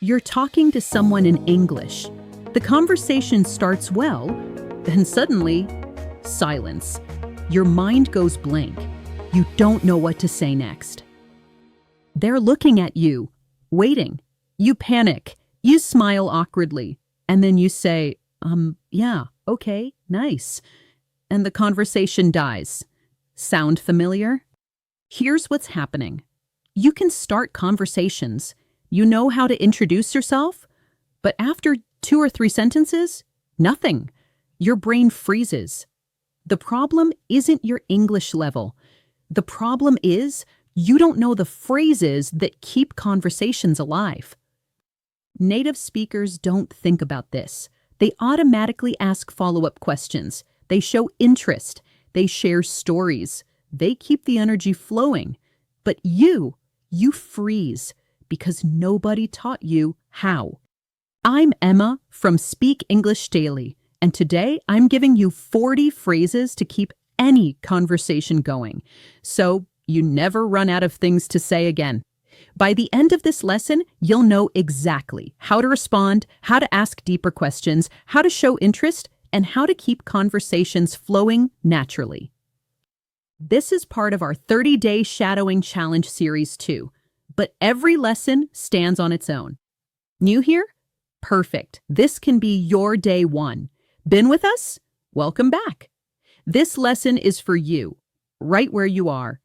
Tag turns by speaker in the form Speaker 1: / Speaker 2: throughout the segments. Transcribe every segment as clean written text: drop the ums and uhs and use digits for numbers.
Speaker 1: You're talking to someone in English. The conversation starts well, then suddenly, silence. Your mind goes blank. You don't know what to say next. They're looking at you, waiting. You panic. You smile awkwardly. And then you say, yeah, okay, nice. And the conversation dies. Sound familiar? Here's what's happening. You can start conversations. You know how to introduce yourself, but after 2 or 3 sentences, nothing. Your brain freezes. The problem isn't your English level. The problem is you don't know the phrases that keep conversations alive. Native speakers don't think about this. They automatically ask follow-up questions. They show interest. They share stories. They keep the energy flowing. But you freeze because nobody taught you how. I'm Emma from Speak English Daily, and today I'm giving you 40 phrases to keep any conversation going, so you never run out of things to say again. By the end of this lesson, you'll know exactly how to respond, how to ask deeper questions, how to show interest, and how to keep conversations flowing naturally. This is part of our 30-day shadowing challenge series too, but every lesson stands on its own. New here? Perfect. This can be your day 1. Been with us? Welcome back. This lesson is for you, right where you are.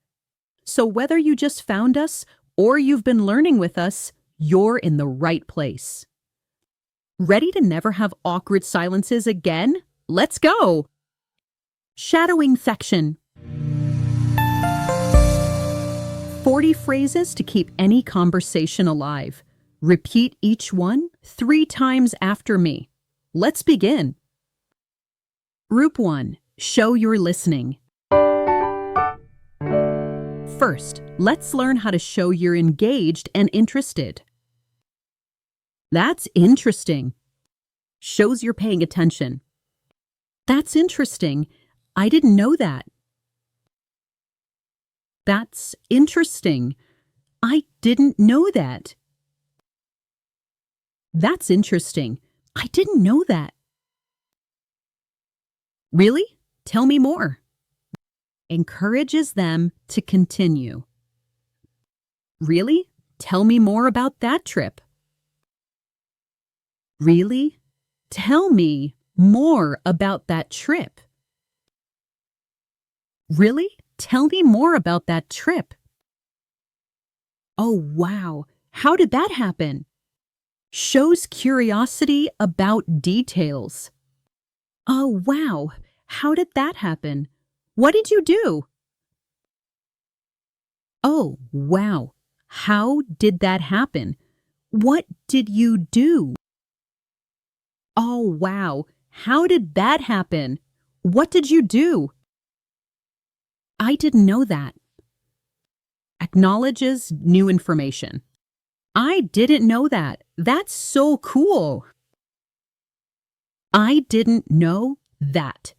Speaker 1: So whether you just found us or you've been learning with us, you're in the right place. Ready to never have awkward silences again? Let's go! Shadowing section. 40 phrases to keep any conversation alive. Repeat each one 3 times after me. Let's begin. Group 1. Show you're listening. First, let's learn how to show you're engaged and interested. That's interesting. Shows you're paying attention. That's interesting. I didn't know that. That's interesting. I didn't know that. That's interesting. I didn't know that. Really? Tell me more. Encourages them to continue. Really? Tell me more about that trip. Really? Tell me more about that trip. Really? Tell me more about that trip. Oh, wow. How did that happen? Shows curiosity about details. Oh, wow. How did that happen? What did you do? Oh, wow. How did that happen? What did you do? Oh, wow. How did that happen? What did you do? I didn't know that. Acknowledges new information. I didn't know that. That's so cool. I didn't know that.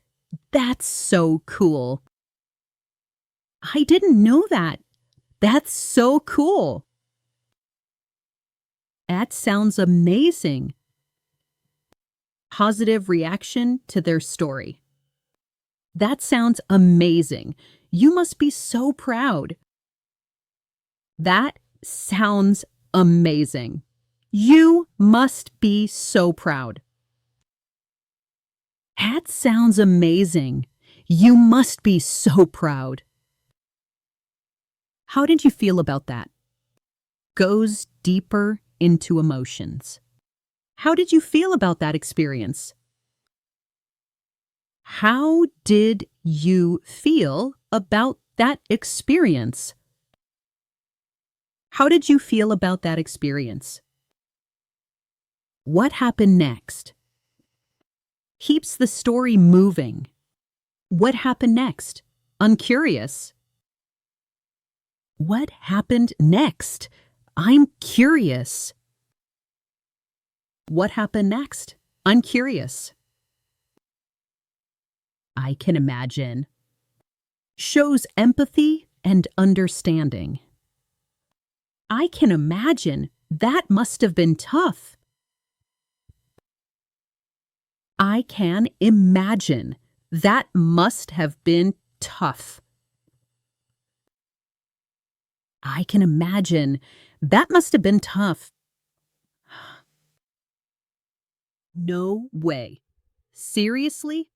Speaker 1: That's so cool. I didn't know that. That's so cool. That sounds amazing. Positive reaction to their story. That sounds amazing. You must be so proud. That sounds amazing. You must be so proud. That sounds amazing. You must be so proud. How did you feel about that? Goes deeper into emotions. How did you feel about that experience? How did you feel about that experience? How did you feel about that experience? What happened next? Keeps the story moving. What happened next? I'm curious. What happened next? I'm curious. What happened next? I'm curious. I can imagine. Shows empathy and understanding. I can imagine. That must have been tough. I can imagine. That must have been tough. I can imagine. That must have been tough. No way. Seriously?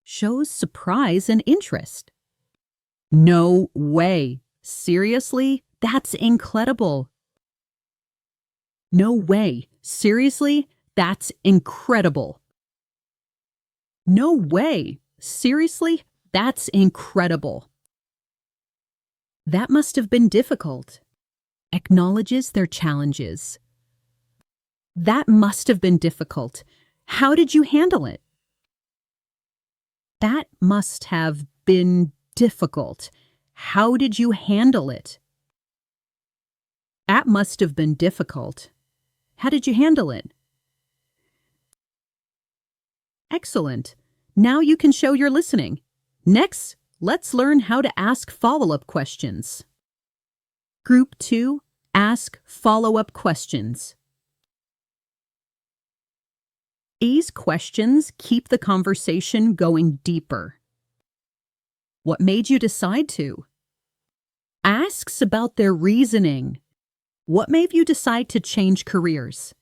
Speaker 1: Shows surprise and interest. No way. Seriously? That's incredible. No way. Seriously? That's incredible. No way. Seriously? That's incredible. That must have been difficult. Acknowledges their challenges. That must have been difficult. How did you handle it? That must have been difficult. How did you handle it? That must have been difficult. How did you handle it? Excellent. Now you can show you're listening. Next, let's learn how to ask follow-up questions. Group 2, ask follow-up questions. These questions keep the conversation going deeper. What made you decide to? Asks about their reasoning. What made you decide to change careers?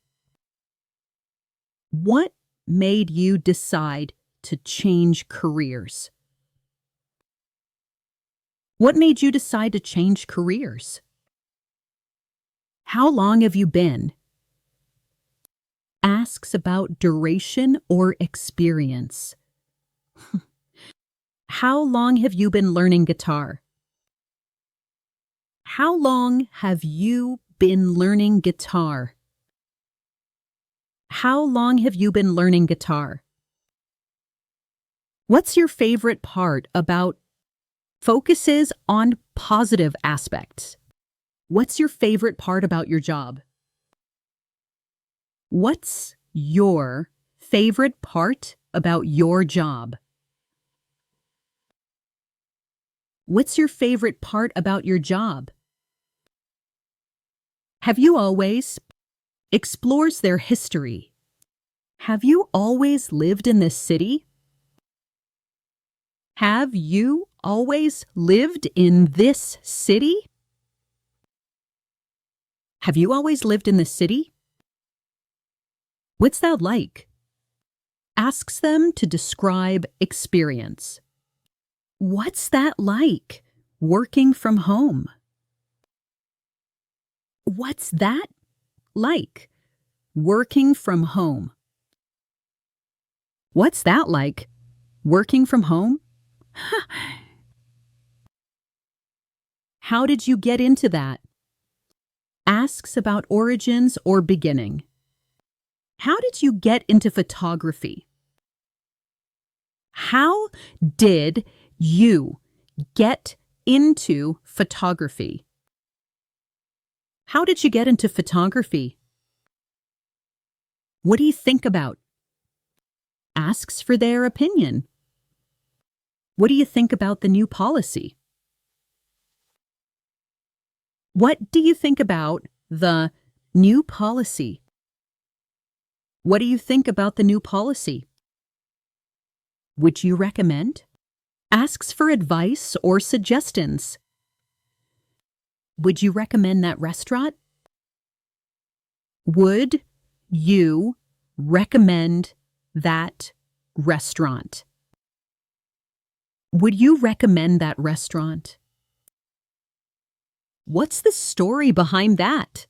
Speaker 1: What made you decide to change careers? What made you decide to change careers? How long have you been? Asks about duration or experience. How long have you been learning guitar? How long have you been learning guitar? How long have you been learning guitar? What's your favorite part about? Focuses on positive aspects. What's your favorite part about your job? What's your favorite part about your job? What's your favorite part about your job? Have you always? Explores their history. Have you always lived in this city? Have you always lived in this city? Have you always lived in this city? What's that like? Asks them to describe experience. What's that like, working from home? What's that like, working from home? What's that like, working from home? How did you get into that? Asks about origins or beginning. How did you get into photography? How did you get into photography? How did you get into photography? What do you think about? Asks for their opinion. What do you think about the new policy? What do you think about the new policy? What do you think about the new policy? Would you recommend? Asks for advice or suggestions. Would you recommend that restaurant? Would you recommend that restaurant? Would you recommend that restaurant? What's the story behind that?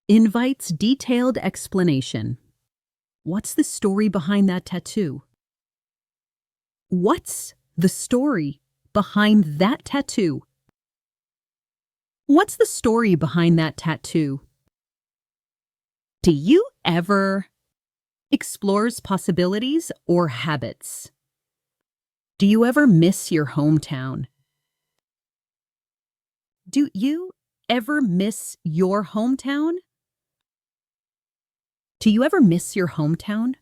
Speaker 1: Invites detailed explanation. What's the story behind that tattoo? What's the story behind that tattoo? What's the story behind that tattoo? Do you ever? Explores possibilities or habits. Do you ever miss your hometown? Do you ever miss your hometown? Do you ever miss your hometown?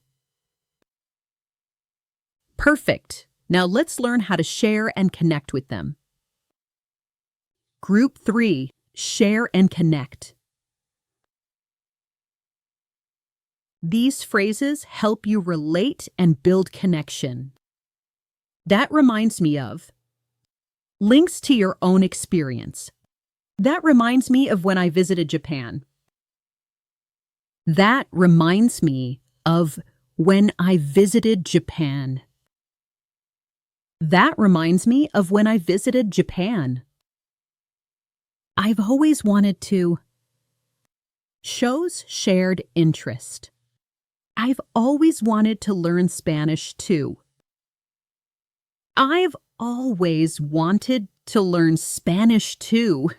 Speaker 1: Perfect. Now let's learn how to share and connect with them. Group 3, share and connect. These phrases help you relate and build connection. That reminds me of links to your own experience. That reminds me of when I visited Japan. That reminds me of when I visited Japan. That reminds me of when I visited Japan. I've always wanted to. Shows shared interest. I've always wanted to learn Spanish too. I've always wanted to learn Spanish too.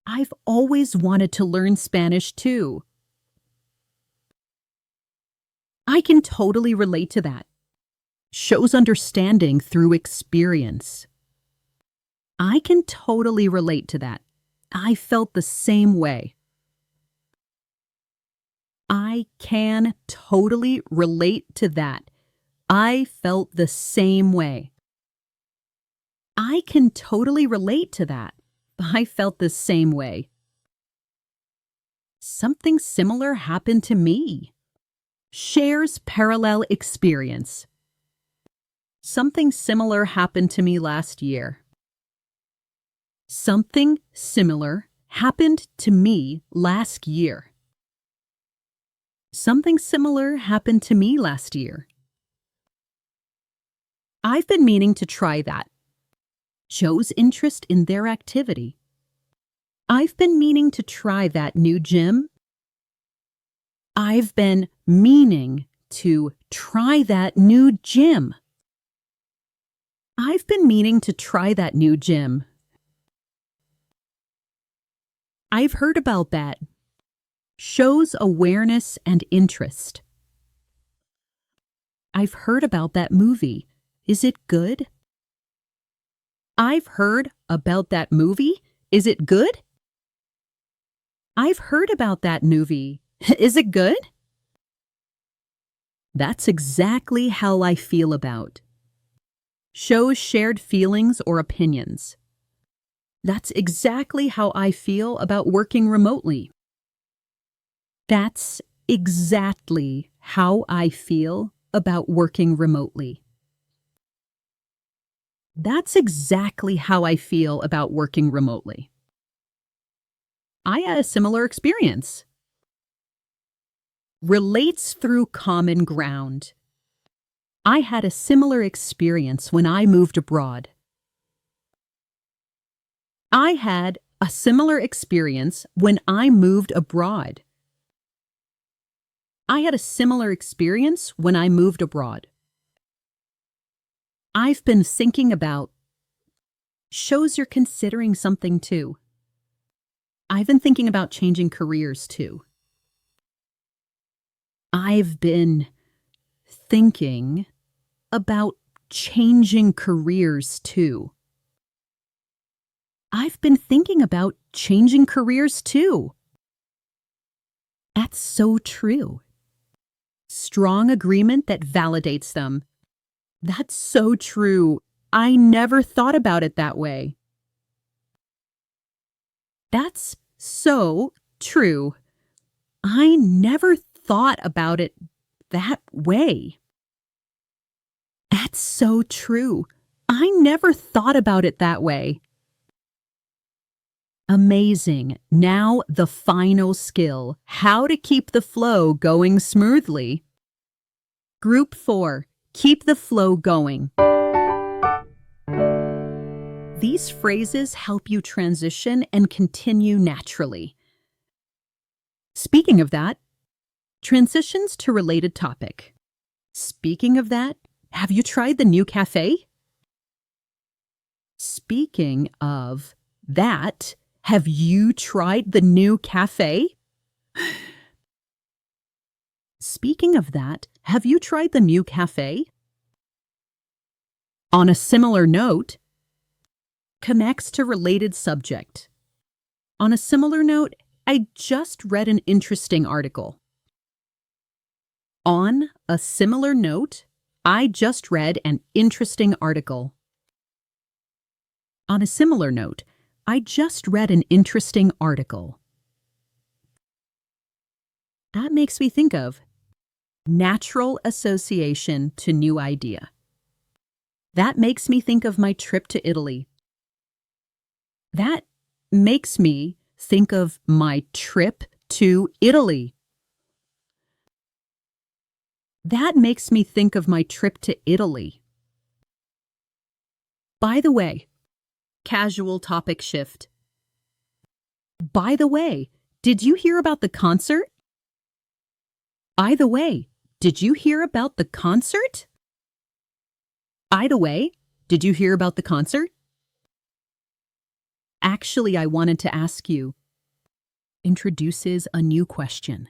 Speaker 1: I've always wanted to learn Spanish too. I can totally relate to that. Shows understanding through experience. I can totally relate to that. I felt the same way. I can totally relate to that. I felt the same way. I can totally relate to that. I felt the same way. Something similar happened to me. Shares parallel experience. Something similar happened to me last year. Something similar happened to me last year. Something similar happened to me last year. I've been meaning to try that. Shows interest in their activity. I've been meaning to try that new gym. I've been meaning to try that new gym. I've been meaning to try that new gym. I've heard about that. Shows awareness and interest. I've heard about that movie. Is it good? I've heard about that movie. Is it good? I've heard about that movie. Is it good? That's exactly how I feel about. Shows shared feelings or opinions. That's exactly how I feel about working remotely. That's exactly how I feel about working remotely. That's exactly how I feel about working remotely. I had a similar experience. Relates through common ground. I had a similar experience when I moved abroad. I had a similar experience when I moved abroad. I had a similar experience when I moved abroad. I've been thinking about. Shows you're considering something too. I've been thinking about changing careers too. I've been thinking about changing careers too. I've been thinking about changing careers too. That's so true. Strong agreement that validates them. That's so true. I never thought about it that way. That's so true. I never thought about it that way. That's so true. I never thought about it that way. Amazing. Now the final skill. How to keep the flow going smoothly. Group 4. Keep the flow going. These phrases help you transition and continue naturally. Speaking of that, transitions to related topic. Speaking of that, have you tried the new cafe? Speaking of that, have you tried the new cafe? Speaking of that, have you tried the new cafe? On a similar note, connects to related subject. On a similar note, I just read an interesting article. On a similar note, I just read an interesting article. On a similar note, I just read an interesting article. That makes me think of natural association to new idea. That makes me think of my trip to Italy. That makes me think of my trip to Italy. That makes me think of my trip to Italy. By the way, casual topic shift. By the way, did you hear about the concert? By the way, did you hear about the concert? By the way, did you hear about the concert? Actually, I wanted to ask you. Introduces a new question.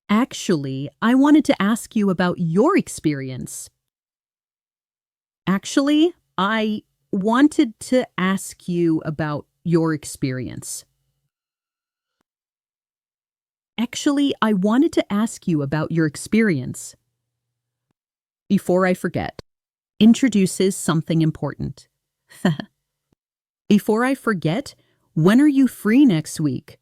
Speaker 1: Actually, I wanted to ask you about your experience. Actually, I wanted to ask you about your experience. Actually, I wanted to ask you about your experience. Before I forget, introduces something important. Before I forget, when are you free next week?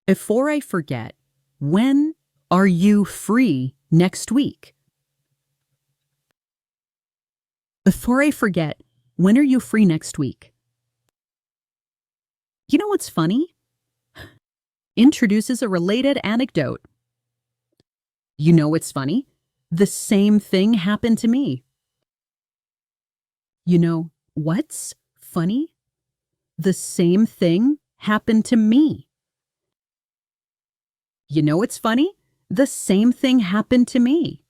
Speaker 1: Before I forget, when are you free next week? Before I forget, when are you free next week? You know what's funny? Introduces a related anecdote. You know what's funny? The same thing happened to me. You know what's funny? The same thing happened to me. You know what's funny? The same thing happened to me.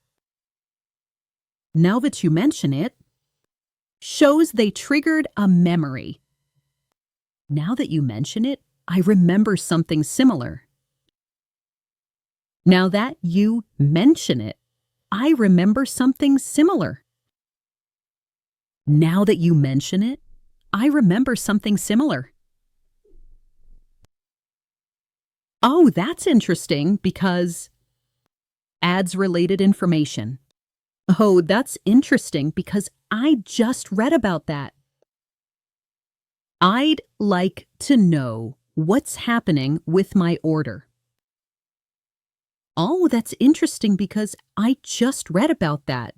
Speaker 1: Now that you mention it, shows they triggered a memory. Now that you mention it, I remember something similar. Now that you mention it, I remember something similar. Now that you mention it, I remember something similar. Oh, that's interesting because adds related information. Oh, that's interesting because I just read about that. I'd like to know what's happening with my order. Oh, that's interesting because I just read about that.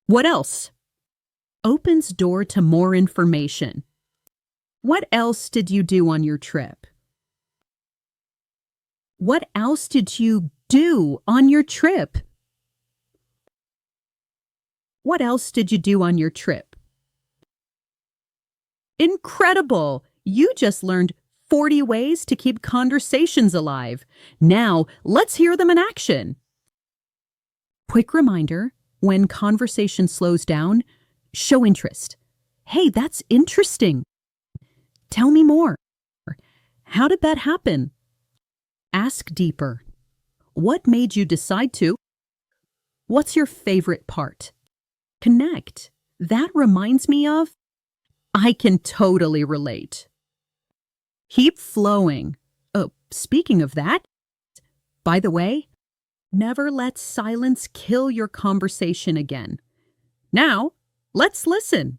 Speaker 1: What else? Opens door to more information. What else did you do on your trip? What else did you do on your trip? What else did you do on your trip? Incredible! You just learned 40 ways to keep conversations alive. Now, let's hear them in action. Quick reminder, when conversation slows down, show interest. Hey, that's interesting. Tell me more. How did that happen? Ask deeper. What made you decide to? What's your favorite part? Connect. That reminds me of, I can totally relate. Keep flowing. Oh, speaking of that, by the way, never let silence kill your conversation again. Now, let's listen.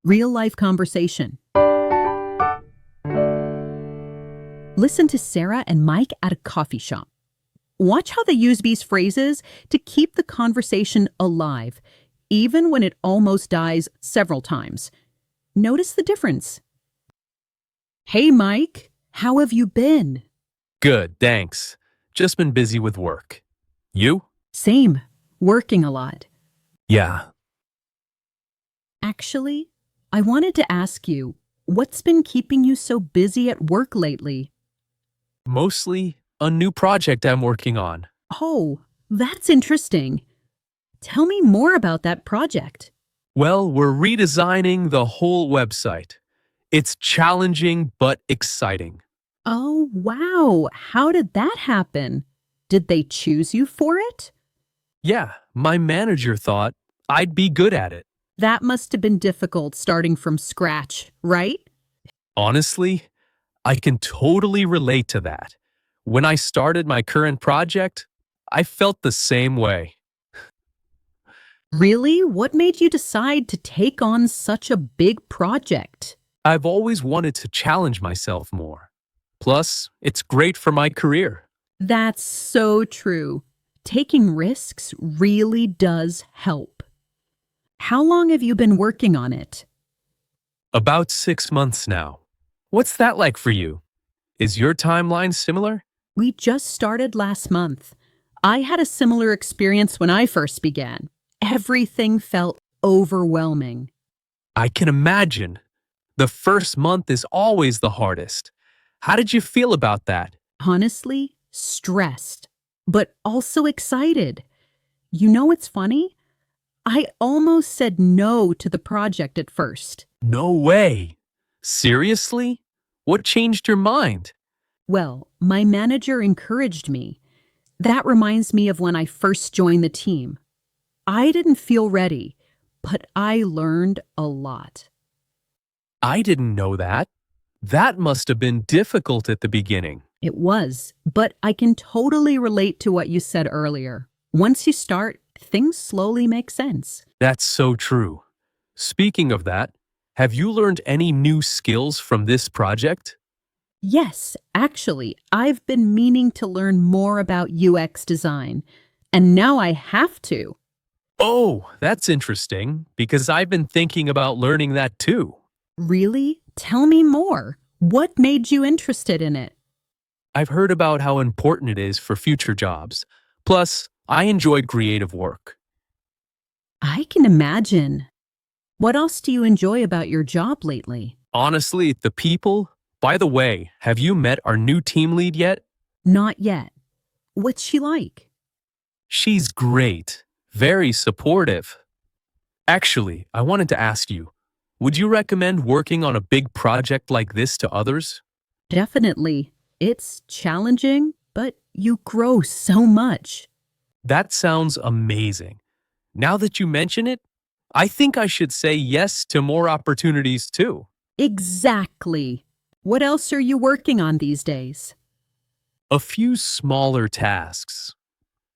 Speaker 1: Real-life conversation. Listen to Sarah and Mike at a coffee shop. Watch how they use these phrases to keep the conversation alive, even when it almost dies several times. Notice the difference. Hey, Mike, how have you been?
Speaker 2: Good, thanks. Just been busy with work. You?
Speaker 1: Same, working a lot.
Speaker 2: Yeah.
Speaker 1: Actually, I wanted to ask you, what's been keeping you so busy at work lately?
Speaker 2: Mostly a new project I'm working on.
Speaker 1: Oh, that's interesting. Tell me more about that project.
Speaker 2: Well, we're redesigning the whole website. It's challenging but exciting.
Speaker 1: Oh, wow. How did that happen? Did they choose you for it?
Speaker 2: Yeah, my manager thought I'd be good at it.
Speaker 1: That must have been difficult starting from scratch, right?
Speaker 2: Honestly, I can totally relate to that. When I started my current project, I felt the same way.
Speaker 1: Really? What made you decide to take on such a big project?
Speaker 2: I've always wanted to challenge myself more. Plus, it's great for my career.
Speaker 1: That's so true. Taking risks really does help. How long have you been working on it?
Speaker 2: About 6 months now. What's that like for you? Is your timeline similar?
Speaker 1: We just started last month. I had a similar experience when I first began. Everything felt overwhelming.
Speaker 2: I can imagine. The first month is always the hardest. How did you feel about that?
Speaker 1: Honestly, stressed, but also excited. You know what's funny? I almost said no to the project at first.
Speaker 2: No way. Seriously? What changed your mind?
Speaker 1: Well, my manager encouraged me. That reminds me of when I first joined the team. I didn't feel ready, but I learned a lot.
Speaker 2: I didn't know that. That must have been difficult at the beginning.
Speaker 1: It was, but I can totally relate to what you said earlier. Once you start, things slowly make sense.
Speaker 2: That's so true. Speaking of that, have you learned any new skills from this project?
Speaker 1: Yes, actually, I've been meaning to learn more about UX design, and now I have to.
Speaker 2: Oh, that's interesting, because I've been thinking about learning that too.
Speaker 1: Really? Tell me more. What made you interested in it?
Speaker 2: I've heard about how important it is for future jobs. Plus, I enjoy creative work.
Speaker 1: I can imagine. What else do you enjoy about your job lately?
Speaker 2: Honestly, the people. By the way, have you met our new team lead yet?
Speaker 1: Not yet. What's she like?
Speaker 2: She's great. Very supportive. Actually, I wanted to ask you, would you recommend working on a big project like this to others?
Speaker 1: Definitely. It's challenging, but you grow so much.
Speaker 2: That sounds amazing. Now that you mention it, I think I should say yes to more opportunities too.
Speaker 1: Exactly. What else are you working on these days?
Speaker 2: A few smaller tasks,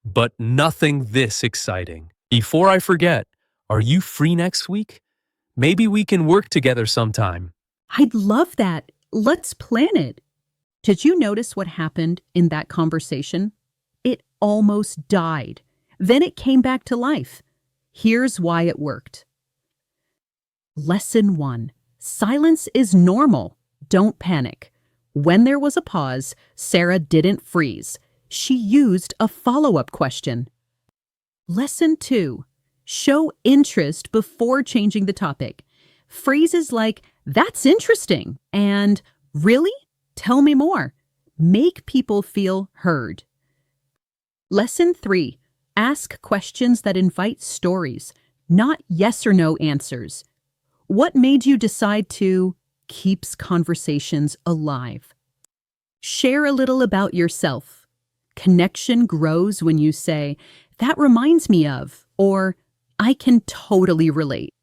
Speaker 2: but nothing this exciting. Before I forget, are you free next week? Maybe we can work together sometime.
Speaker 1: I'd love that. Let's plan it. Did you notice what happened in that conversation? It almost died. Then it came back to life. Here's why it worked. Lesson 1. Silence is normal. Don't panic. When there was a pause, Sarah didn't freeze. She used a follow-up question. Lesson 2. Show interest before changing the topic. Phrases like, "That's interesting," and "Really? Tell me more." Make people feel heard. Lesson 3. Ask questions that invite stories, not yes or no answers. What made you decide to keeps conversations alive? Share a little about yourself. Connection grows when you say, "That reminds me of," or "I can totally relate."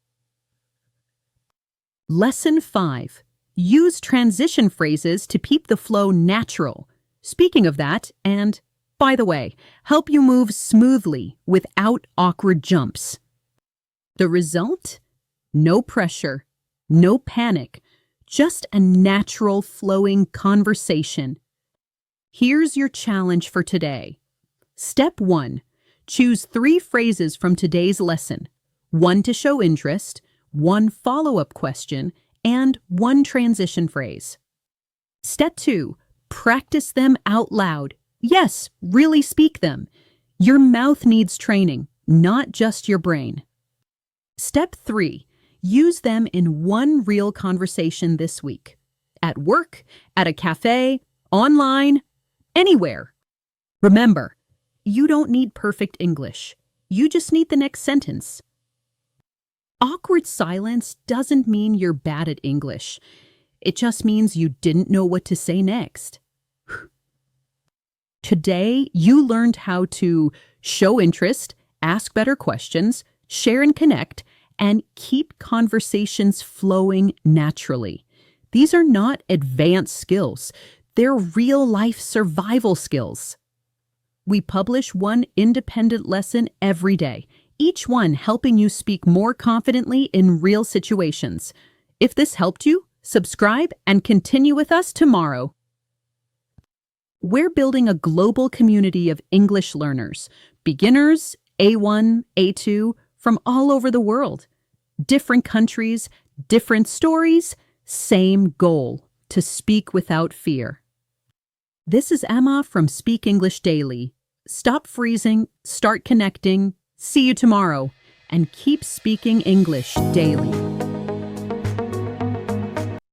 Speaker 1: Lesson 5. Use transition phrases to keep the flow natural. Speaking of that, and by the way, help you move smoothly without awkward jumps. The result? No pressure, no panic, just a natural flowing conversation. Here's your challenge for today. Step 1. Choose 3 phrases from today's lesson. 1 to show interest, 1 follow-up question, and 1 transition phrase. Step 2. Practice them out loud. Yes, really speak them. Your mouth needs training, not just your brain. Step 3. Use them in 1 real conversation this week. At work, at a cafe, online, anywhere. Remember, you don't need perfect English. You just need the next sentence. Awkward silence doesn't mean you're bad at English. It just means you didn't know what to say next. Today, you learned how to show interest, ask better questions, share and connect, and keep conversations flowing naturally. These are not advanced skills. They're real-life survival skills. We publish 1 independent lesson every day, each one helping you speak more confidently in real situations. If this helped you, Subscribe and continue with us tomorrow. We're building a global community of English learners, beginners, A1, A2, from all over the world. Different countries, different stories, same goal, to speak without fear. This is Emma from Speak English Daily. Stop freezing, start connecting, see you tomorrow, and keep speaking English daily.